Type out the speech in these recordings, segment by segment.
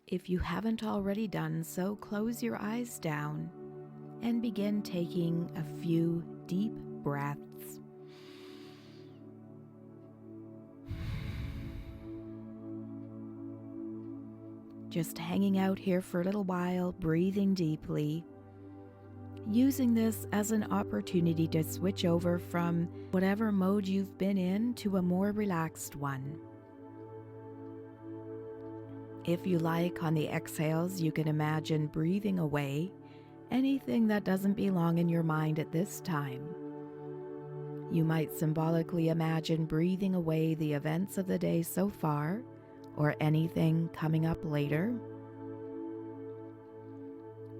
If you haven't already done so, close your eyes down and begin taking a few deep breaths. Just hanging out here for a little while, breathing deeply, using this as an opportunity to switch over from whatever mode you've been in to a more relaxed one. If you like, on the exhales, you can imagine breathing away anything that doesn't belong in your mind at this time. You might symbolically imagine breathing away the events of the day so far, or anything coming up later.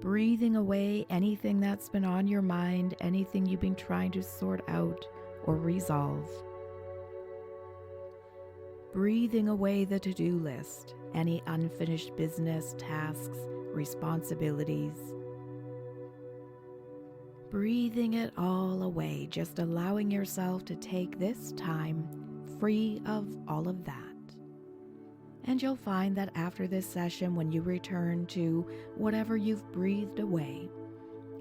Breathing away anything that's been on your mind, anything you've been trying to sort out or resolve. Breathing away the to-do list, any unfinished business, tasks, responsibilities. Breathing it all away, just allowing yourself to take this time free of all of that. And you'll find that after this session, when you return to whatever you've breathed away,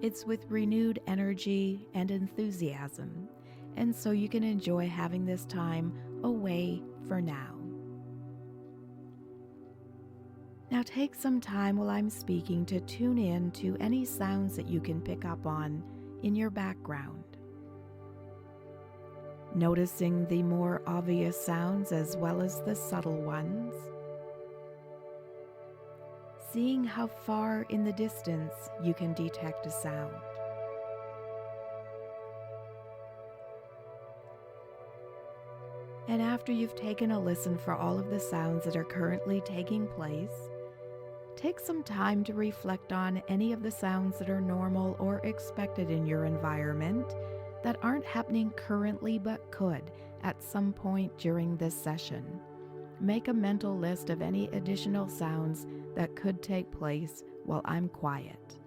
it's with renewed energy and enthusiasm, and so you can enjoy having this time away for now. Now take some time while I'm speaking to tune in to any sounds that you can pick up on in your background. Noticing the more obvious sounds as well as the subtle ones. Seeing how far in the distance you can detect a sound. And after you've taken a listen for all of the sounds that are currently taking place, take some time to reflect on any of the sounds that are normal or expected in your environment that aren't happening currently but could at some point during this session. Make a mental list of any additional sounds that could take place while I'm quiet.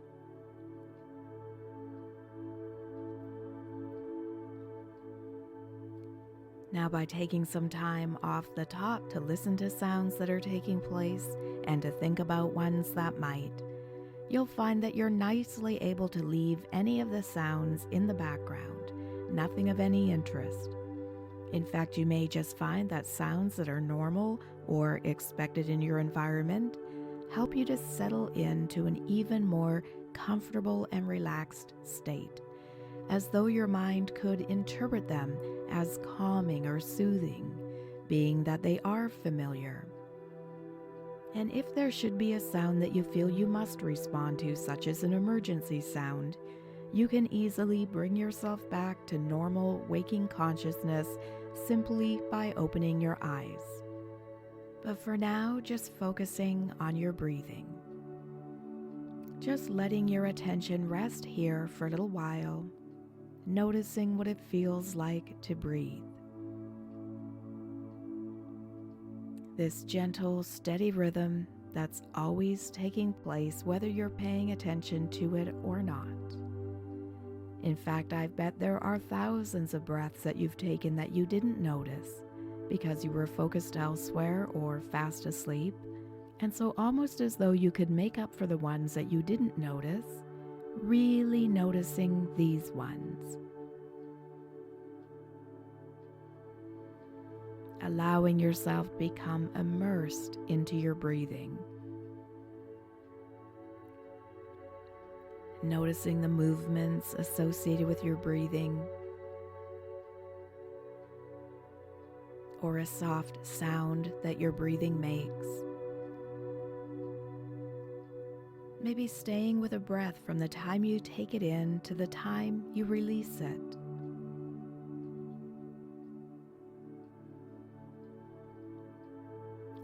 Now, by taking some time off the top to listen to sounds that are taking place and to think about ones that might, you'll find that you're nicely able to leave any of the sounds in the background, nothing of any interest. In fact, you may just find that sounds that are normal or expected in your environment help you to settle into an even more comfortable and relaxed state, as though your mind could interpret them as calming or soothing, being that they are familiar. And if there should be a sound that you feel you must respond to, such as an emergency sound, you can easily bring yourself back to normal waking consciousness simply by opening your eyes. But for now, just focusing on your breathing. Just letting your attention rest here for a little while, noticing what it feels like to breathe. This gentle, steady rhythm that's always taking place whether you're paying attention to it or not. In fact, I bet there are thousands of breaths that you've taken that you didn't notice because you were focused elsewhere or fast asleep, and so almost as though you could make up for the ones that you didn't notice, really noticing these ones. Allowing yourself to become immersed into your breathing. Noticing the movements associated with your breathing, or a soft sound that your breathing makes. Maybe staying with a breath from the time you take it in to the time you release it.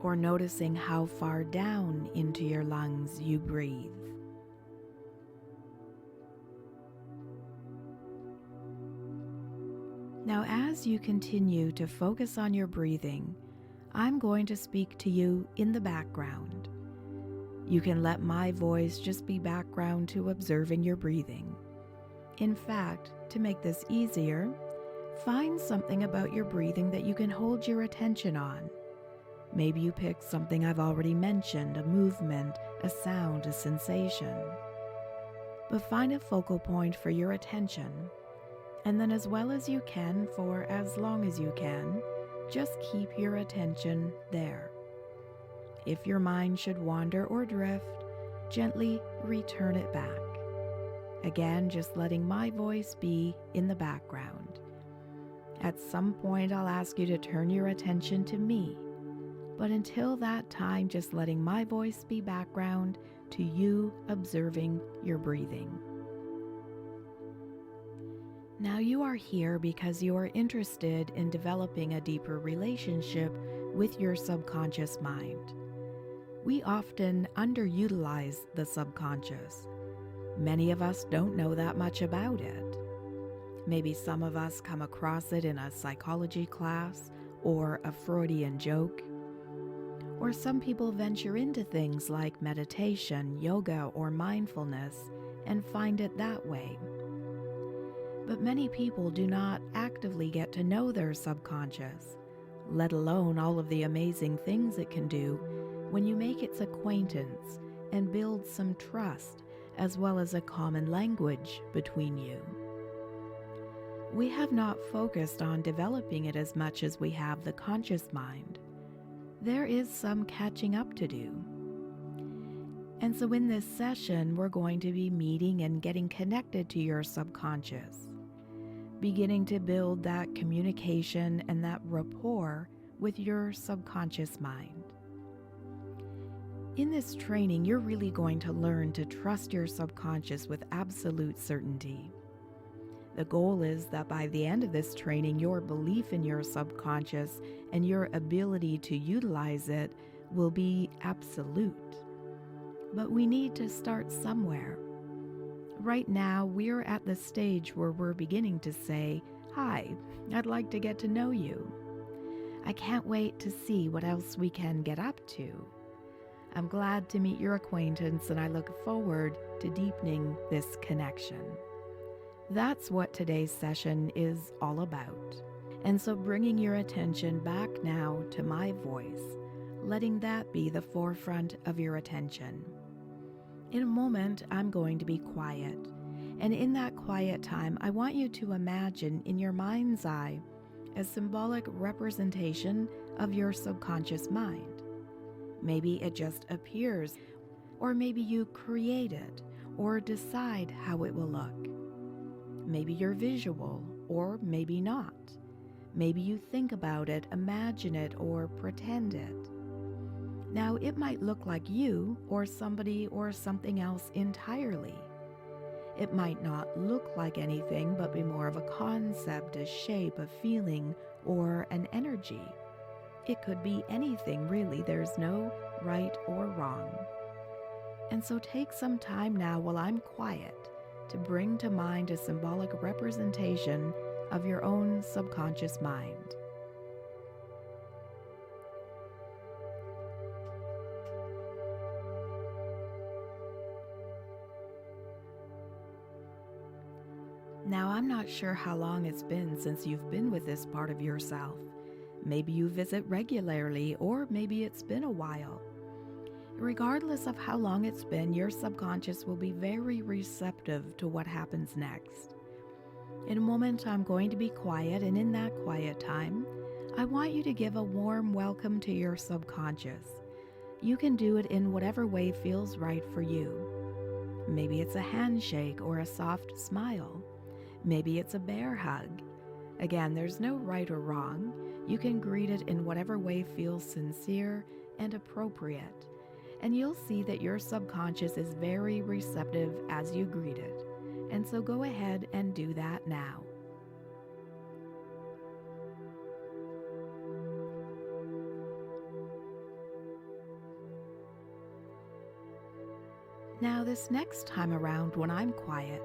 Or noticing how far down into your lungs you breathe. Now, as you continue to focus on your breathing, I'm going to speak to you in the background. You can let my voice just be background to observing your breathing. In fact, to make this easier, find something about your breathing that you can hold your attention on. Maybe you picked something I've already mentioned, a movement, a sound, a sensation. But find a focal point for your attention, and then as well as you can, for as long as you can, just keep your attention there. If your mind should wander or drift, gently return it back. Again, just letting my voice be in the background. At some point, I'll ask you to turn your attention to me. But until that time, just letting my voice be background to you observing your breathing. Now you are here because you are interested in developing a deeper relationship with your subconscious mind. We often underutilize the subconscious. Many of us don't know that much about it. Maybe some of us come across it in a psychology class or a Freudian joke. Or some people venture into things like meditation, yoga, or mindfulness and find it that way. But many people do not actively get to know their subconscious, let alone all of the amazing things it can do when you make its acquaintance and build some trust as well as a common language between you. We have not focused on developing it as much as we have the conscious mind. There is some catching up to do. And so in this session, we're going to be meeting and getting connected to your subconscious, beginning to build that communication and that rapport with your subconscious mind. In this training, you're really going to learn to trust your subconscious with absolute certainty. The goal is that by the end of this training, your belief in your subconscious and your ability to utilize it will be absolute. But we need to start somewhere. Right now, we're at the stage where we're beginning to say, "Hi, I'd like to get to know you. I can't wait to see what else we can get up to. I'm glad to meet your acquaintance, and I look forward to deepening this connection." That's what today's session is all about. And so bringing your attention back now to my voice, letting that be the forefront of your attention. In a moment, I'm going to be quiet. And in that quiet time, I want you to imagine in your mind's eye a symbolic representation of your subconscious mind. Maybe it just appears, or maybe you create it, or decide how it will look. Maybe you're visual, or maybe not. Maybe you think about it, imagine it, or pretend it. Now, it might look like you, or somebody, or something else entirely. It might not look like anything, but be more of a concept, a shape, a feeling, or an energy. It could be anything, really. There's no right or wrong. And so take some time now while I'm quiet to bring to mind a symbolic representation of your own subconscious mind. Now, I'm not sure how long it's been since you've been with this part of yourself. Maybe you visit regularly, or maybe it's been a while. Regardless of how long it's been, your subconscious will be very receptive to what happens next. In a moment, I'm going to be quiet, and in that quiet time, I want you to give a warm welcome to your subconscious. You can do it in whatever way feels right for you. Maybe it's a handshake or a soft smile. Maybe it's a bear hug. Again, there's no right or wrong. You can greet it in whatever way feels sincere and appropriate. And you'll see that your subconscious is very receptive as you greet it. And so go ahead and do that now. Now, this next time around when I'm quiet,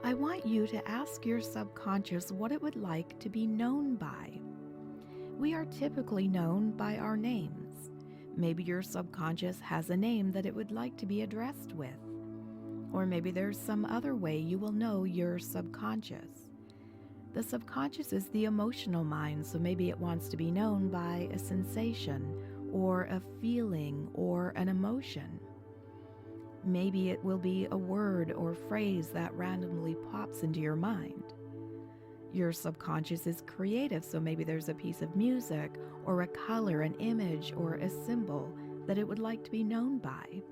I want you to ask your subconscious what it would like to be known by. We are typically known by our names. Maybe your subconscious has a name that it would like to be addressed with. Or maybe there's some other way you will know your subconscious. The subconscious is the emotional mind, so maybe it wants to be known by a sensation or a feeling or an emotion. Maybe it will be a word or phrase that randomly pops into your mind. Your subconscious is creative, so maybe there's a piece of music or a color, an image, or a symbol that it would like to be known by.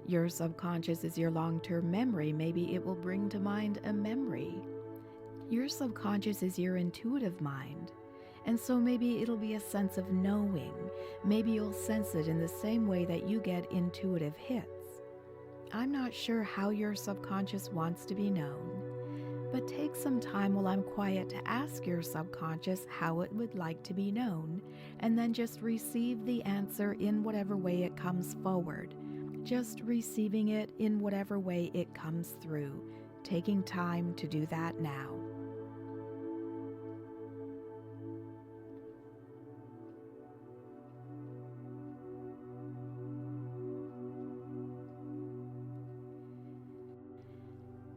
Your subconscious is your long-term memory. Maybe it will bring to mind a memory. Your subconscious is your intuitive mind, and so maybe it'll be a sense of knowing. Maybe you'll sense it in the same way that you get intuitive hits. I'm not sure how your subconscious wants to be known, but take some time while I'm quiet to ask your subconscious how it would like to be known, and then just receive the answer in whatever way it comes forward. Just receiving it in whatever way it comes through, taking time to do that now.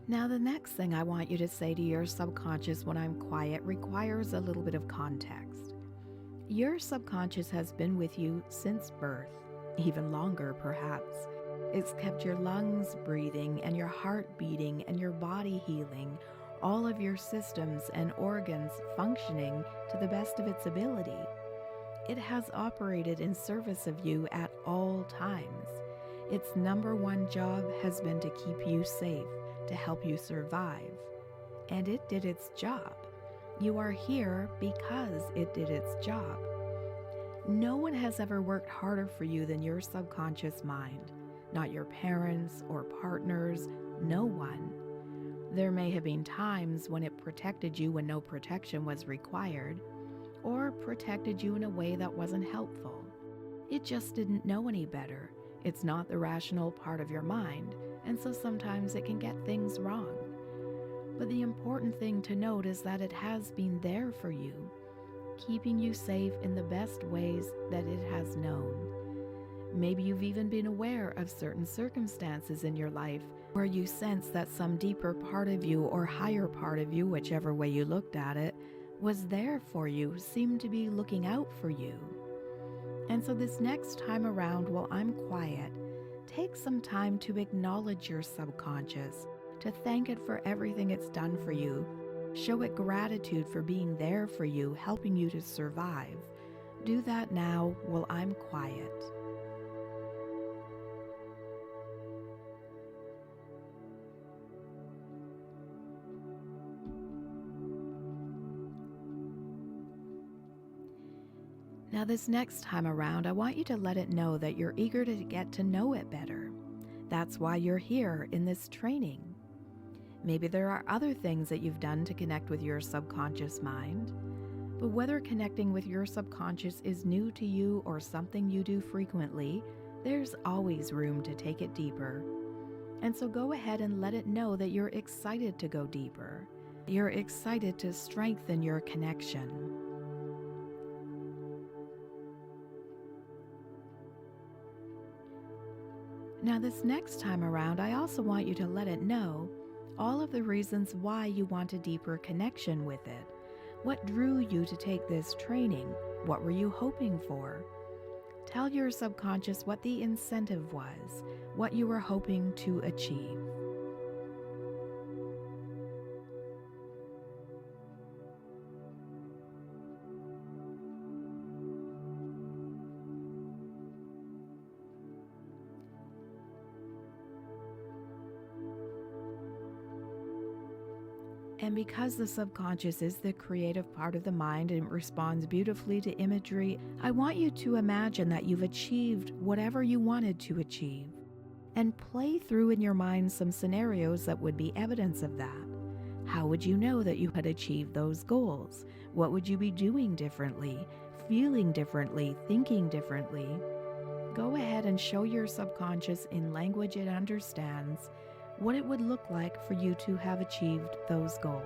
Now, the next thing I want you to say to your subconscious when I'm quiet requires a little bit of context. Your subconscious has been with you since birth, even longer perhaps. It's kept your lungs breathing and your heart beating and your body healing, all of your systems and organs functioning to the best of its ability. It has operated in service of you at all times. Its number one job has been to keep you safe, to help you survive. And it did its job. You are here because it did its job. No one has ever worked harder for you than your subconscious mind. Not your parents or partners, no one. There may have been times when it protected you when no protection was required, or protected you in a way that wasn't helpful. It just didn't know any better. It's not the rational part of your mind, and so sometimes it can get things wrong. But the important thing to note is that it has been there for you, keeping you safe in the best ways that it has known. Maybe you've even been aware of certain circumstances in your life where you sense that some deeper part of you or higher part of you, whichever way you looked at it, was there for you, seemed to be looking out for you. And so this next time around, while I'm quiet, take some time to acknowledge your subconscious, to thank it for everything it's done for you. Show it gratitude for being there for you, helping you to survive. Do that now while I'm quiet. Now this next time around, I want you to let it know that you're eager to get to know it better. That's why you're here in this training. Maybe there are other things that you've done to connect with your subconscious mind, but whether connecting with your subconscious is new to you or something you do frequently, there's always room to take it deeper. And so go ahead and let it know that you're excited to go deeper. You're excited to strengthen your connection. Now this next time around, I also want you to let it know all of the reasons why you want a deeper connection with it. What drew you to take this training? What were you hoping for? Tell your subconscious what the incentive was, what you were hoping to achieve. And because the subconscious is the creative part of the mind and responds beautifully to imagery, I want you to imagine that you've achieved whatever you wanted to achieve, and play through in your mind some scenarios that would be evidence of that. How would you know that you had achieved those goals? What would you be doing differently, feeling differently, thinking differently? Go ahead and show your subconscious in language it understands what it would look like for you to have achieved those goals.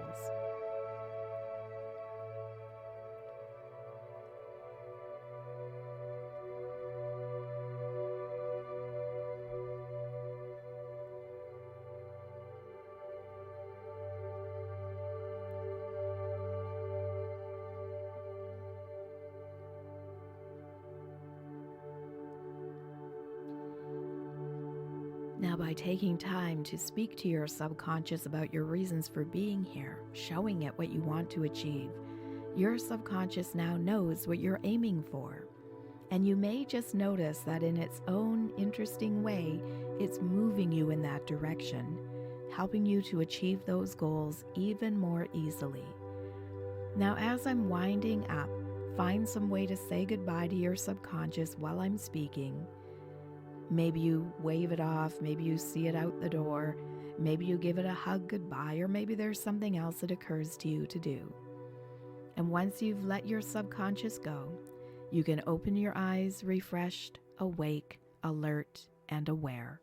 Now, by taking time to speak to your subconscious about your reasons for being here, showing it what you want to achieve, your subconscious now knows what you're aiming for. And you may just notice that in its own interesting way, it's moving you in that direction, helping you to achieve those goals even more easily. Now, as I'm winding up, find some way to say goodbye to your subconscious while I'm speaking. Maybe you wave it off, maybe you see it out the door, maybe you give it a hug goodbye, or maybe there's something else that occurs to you to do. And once you've let your subconscious go, you can open your eyes refreshed, awake, alert, and aware.